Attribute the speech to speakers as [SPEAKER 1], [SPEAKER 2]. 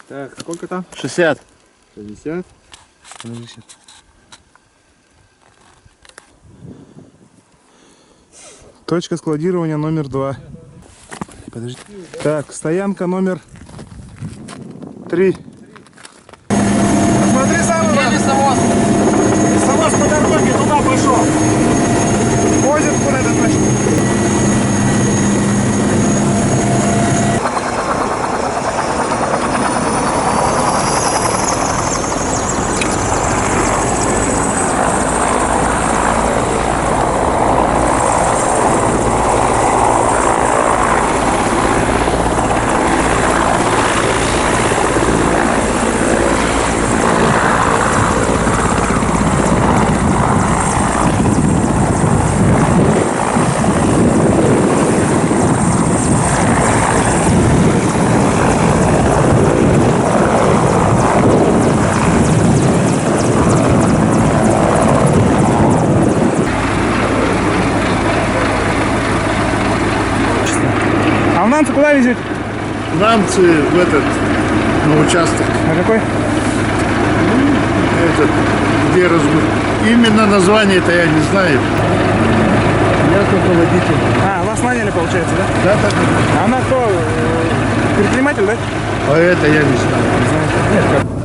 [SPEAKER 1] Так, сколько там?
[SPEAKER 2] 60.
[SPEAKER 1] 60. Точка складирования номер 2. Подожди. Так, стоянка номер 3. Смотри, сам
[SPEAKER 2] Лесовоз.
[SPEAKER 1] Лесовоз по дороге туда пошел. Возит куда-то точно. А в Нанцы куда везете?
[SPEAKER 2] Нанцы в этот, на участок.
[SPEAKER 1] На какой?
[SPEAKER 2] Этот, где именно название-то я не знаю. Я только водитель.
[SPEAKER 1] А, вас наняли, получается, да?
[SPEAKER 2] Да, так.
[SPEAKER 1] А она кто? Предприниматель, да?
[SPEAKER 2] А это я не знаю.